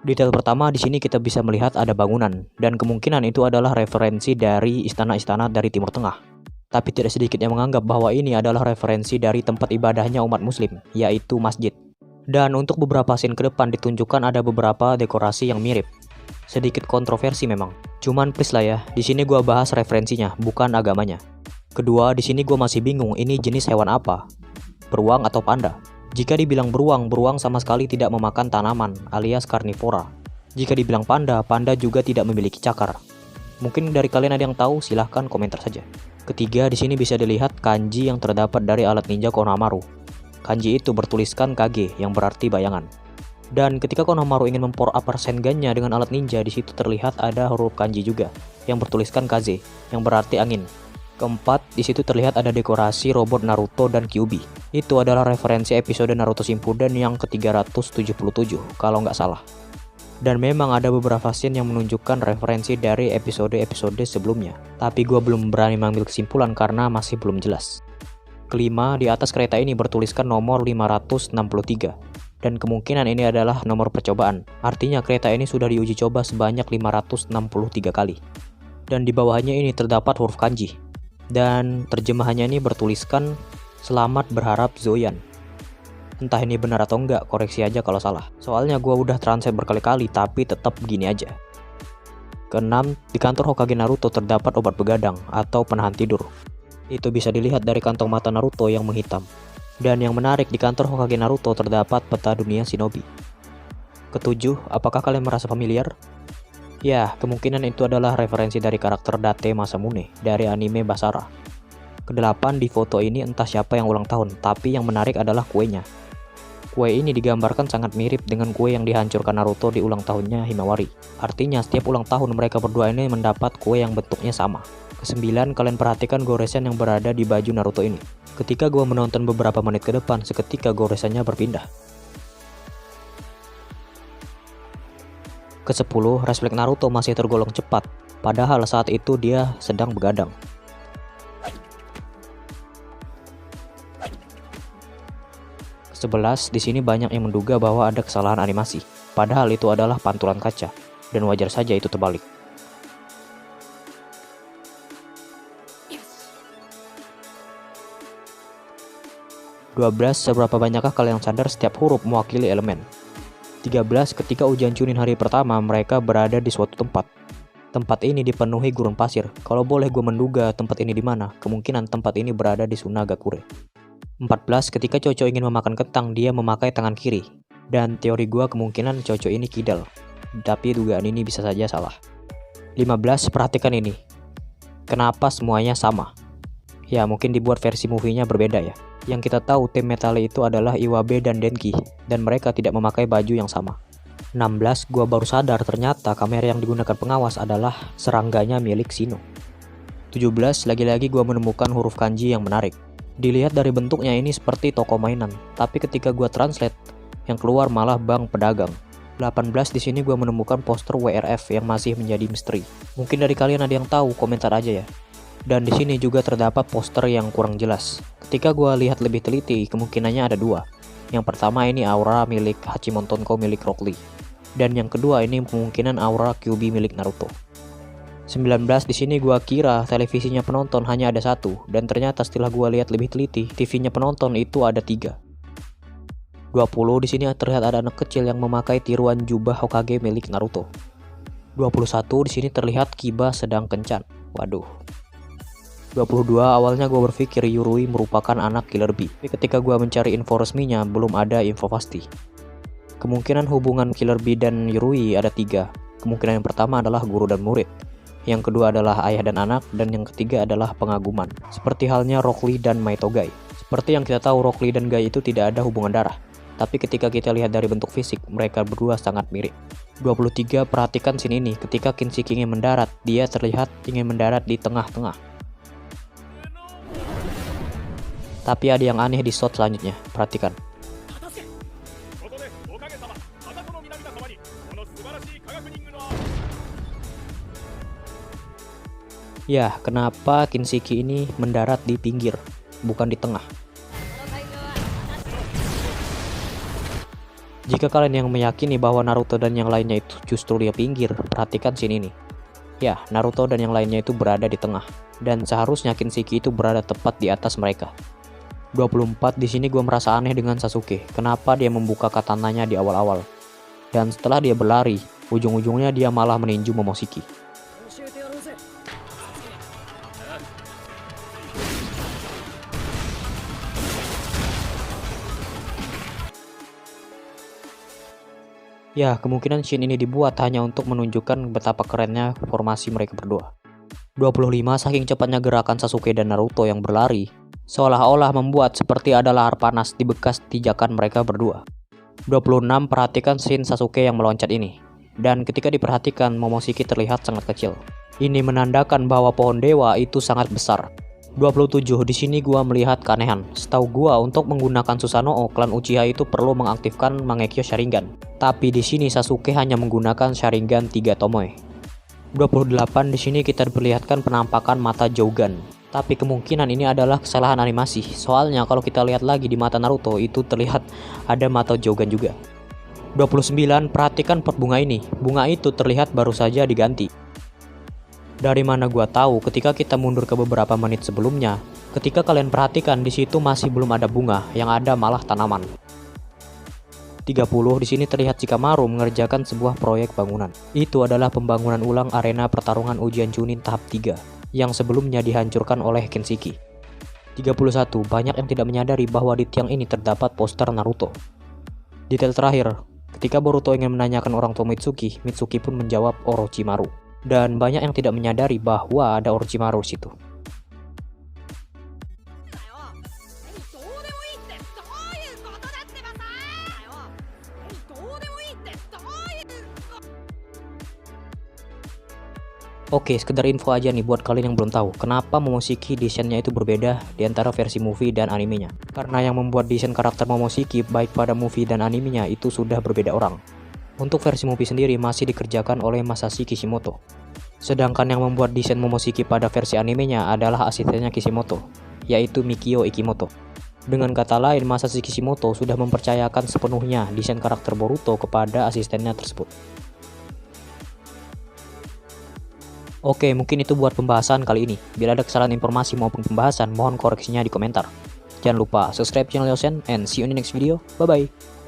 Detail pertama di sini kita bisa melihat ada bangunan, dan kemungkinan itu adalah referensi dari istana-istana dari Timur Tengah. Tapi tidak sedikit yang menganggap bahwa ini adalah referensi dari tempat ibadahnya umat muslim, yaitu masjid. Dan untuk beberapa scene ke depan ditunjukkan ada beberapa dekorasi yang mirip. Sedikit kontroversi memang. Cuman please lah ya, di sini gua bahas referensinya, bukan agamanya. Kedua, di sini gua masih bingung ini jenis hewan apa? Beruang atau panda? Jika dibilang beruang, beruang sama sekali tidak memakan tanaman alias karnivora. Jika dibilang panda, panda juga tidak memiliki cakar. Mungkin dari kalian ada yang tahu, silahkan komentar saja. Ketiga, di sini bisa dilihat kanji yang terdapat dari alat ninja Konohamaru. Kanji itu bertuliskan Kage yang berarti bayangan. Dan ketika Konohamaru ingin mempower up Rasengan-nya dengan alat ninja, di situ terlihat ada huruf kanji juga yang bertuliskan Kaze yang berarti angin. Keempat, di situ terlihat ada dekorasi robot Naruto dan Kyuubi. Itu adalah referensi episode Naruto Shippuden yang ke-377 kalau nggak salah. Dan memang ada beberapa scene yang menunjukkan referensi dari episode-episode sebelumnya. Tapi gue belum berani mengambil kesimpulan karena masih belum jelas. Kelima, di atas kereta ini bertuliskan nomor 563. Dan kemungkinan ini adalah nomor percobaan. Artinya kereta ini sudah diuji coba sebanyak 563 kali. Dan di bawahnya ini terdapat huruf kanji. Dan terjemahannya ini bertuliskan selamat berharap Zoyan. Entah ini benar atau enggak, koreksi aja kalau salah. Soalnya gue udah translate berkali-kali tapi tetap gini aja. Keenam, di kantor Hokage Naruto terdapat obat begadang atau penahan tidur. Itu bisa dilihat dari kantong mata Naruto yang menghitam. Dan yang menarik, di kantor Hokage Naruto terdapat peta dunia shinobi. Ketujuh, apakah kalian merasa familiar? Ya, kemungkinan itu adalah referensi dari karakter Date Masamune dari anime Basara. Kedelapan, di foto ini entah siapa yang ulang tahun, tapi yang menarik adalah kuenya. Kue ini digambarkan sangat mirip dengan kue yang dihancurkan Naruto di ulang tahunnya Himawari. Artinya setiap ulang tahun mereka berdua ini mendapat kue yang bentuknya sama. Kesembilan, kalian perhatikan goresan yang berada di baju Naruto ini. Ketika gua menonton beberapa menit ke depan, seketika goresannya berpindah. Ke-10, refleks Naruto masih tergolong cepat, padahal saat itu dia sedang begadang. Ke-11, di sini banyak yang menduga bahwa ada kesalahan animasi, padahal itu adalah pantulan kaca, dan wajar saja itu terbalik. (12) Seberapa banyakkah kalian sadar setiap huruf mewakili elemen? 13. Ketika ujian Chunin hari pertama, mereka berada di suatu tempat. Tempat ini dipenuhi gurun pasir. Kalau boleh gue menduga tempat ini di mana, kemungkinan tempat ini berada di Sunagakure. 14. Ketika Chocho ingin memakan kentang, dia memakai tangan kiri. Dan teori gue kemungkinan Chocho ini kidal. Tapi dugaan ini bisa saja salah. 15. Perhatikan ini. Kenapa semuanya sama? Ya, mungkin dibuat versi movie-nya berbeda ya. Yang kita tahu tim Metale itu adalah Iwabe dan Denki, dan mereka tidak memakai baju yang sama. 16. Gua baru sadar ternyata kamera yang digunakan pengawas adalah serangganya milik Shino. 17. Lagi-lagi gua menemukan huruf kanji yang menarik. Dilihat dari bentuknya ini seperti toko mainan, tapi ketika gua translate, yang keluar malah bank pedagang. 18. Di sini gua menemukan poster WRF yang masih menjadi misteri. Mungkin dari kalian ada yang tahu, komentar aja ya. Dan di sini juga terdapat poster yang kurang jelas. Ketika gue lihat lebih teliti, kemungkinannya ada dua. Yang pertama ini aura milik Hachimon Tonko milik Rock Lee. Dan yang kedua ini kemungkinan aura Kyuubi milik Naruto. 19. Di sini gue kira televisinya penonton hanya ada satu, dan ternyata setelah gue lihat lebih teliti, TV-nya penonton itu ada 3. 20. Di sini terlihat ada anak kecil yang memakai tiruan jubah Hokage milik Naruto. 21. Di sini terlihat Kiba sedang kencan. Waduh. 22. Awalnya gue berpikir Yurui merupakan anak Killer Bee, tapi ketika gue mencari info resminya belum ada info pasti. Kemungkinan hubungan Killer Bee dan Yurui ada 3. Kemungkinan yang pertama adalah guru dan murid, yang kedua adalah ayah dan anak, dan yang ketiga adalah pengaguman. Seperti halnya Rock Lee dan Maito Gai. Seperti yang kita tahu, Rock Lee dan Gai itu tidak ada hubungan darah, tapi ketika kita lihat dari bentuk fisik, mereka berdua sangat mirip. 23. Perhatikan scene ini, ketika Kinshiki ingin mendarat, dia terlihat ingin mendarat di tengah-tengah. Tapi ada yang aneh di shot selanjutnya, perhatikan. Ya, kenapa Kinshiki ini mendarat di pinggir, bukan di tengah? Jika kalian yang meyakini bahwa Naruto dan yang lainnya itu justru di pinggir, perhatikan scene ini. Ya, Naruto dan yang lainnya itu berada di tengah, dan seharusnya Kinshiki itu berada tepat di atas mereka. 24 di sini gue merasa aneh dengan Sasuke. Kenapa dia membuka katananya di awal-awal? Dan setelah dia berlari, ujung-ujungnya dia malah meninju Momoshiki. Ya, kemungkinan scene ini dibuat hanya untuk menunjukkan betapa kerennya formasi mereka berdua. 25 saking cepatnya gerakan Sasuke dan Naruto yang berlari, seolah-olah membuat seperti ada lahar panas di bekas pijakan mereka berdua. 26 perhatikan scene Sasuke yang meloncat ini. Dan ketika diperhatikan, Momoshiki terlihat sangat kecil. Ini menandakan bahwa pohon dewa itu sangat besar. 27 di sini gua melihat keanehan. Setahu gua untuk menggunakan Susanoo, klan Uchiha itu perlu mengaktifkan Mangekyo Sharingan. Tapi di sini Sasuke hanya menggunakan Sharingan 3 Tomoe. 28 di sini kita diperlihatkan penampakan mata Jougan. Tapi kemungkinan ini adalah kesalahan animasi. Soalnya kalau kita lihat lagi di mata Naruto itu terlihat ada mata Jougan juga. 29 perhatikan pot bunga ini. Bunga itu terlihat baru saja diganti. Dari mana gua tahu ketika kita mundur ke beberapa menit sebelumnya, ketika kalian perhatikan di situ masih belum ada bunga, yang ada malah tanaman. 30 di sini terlihat Shikamaru mengerjakan sebuah proyek bangunan. Itu adalah pembangunan ulang arena pertarungan ujian Chunin tahap 3 yang sebelumnya dihancurkan oleh Kinshiki. 31 banyak yang tidak menyadari bahwa di tiang ini terdapat poster Naruto. Detail terakhir, ketika Boruto ingin menanyakan orang tua Mitsuki, Mitsuki pun menjawab Orochimaru. Dan banyak yang tidak menyadari bahwa ada Orochimaru situ. Oke, sekedar info aja nih buat kalian yang belum tahu, kenapa Momoshiki desainnya itu berbeda di antara versi movie dan animenya. Karena yang membuat desain karakter Momoshiki baik pada movie dan animenya itu sudah berbeda orang. Untuk versi movie sendiri masih dikerjakan oleh Masashi Kishimoto. Sedangkan yang membuat desain Momoshiki pada versi animenya adalah asistennya Kishimoto, yaitu Mikio Ikimoto. Dengan kata lain, Masashi Kishimoto sudah mempercayakan sepenuhnya desain karakter Boruto kepada asistennya tersebut. Oke, mungkin itu buat pembahasan kali ini. Bila ada kesalahan informasi maupun pembahasan, mohon koreksinya di komentar. Jangan lupa subscribe channel Yosen and see you in the next video. Bye-bye.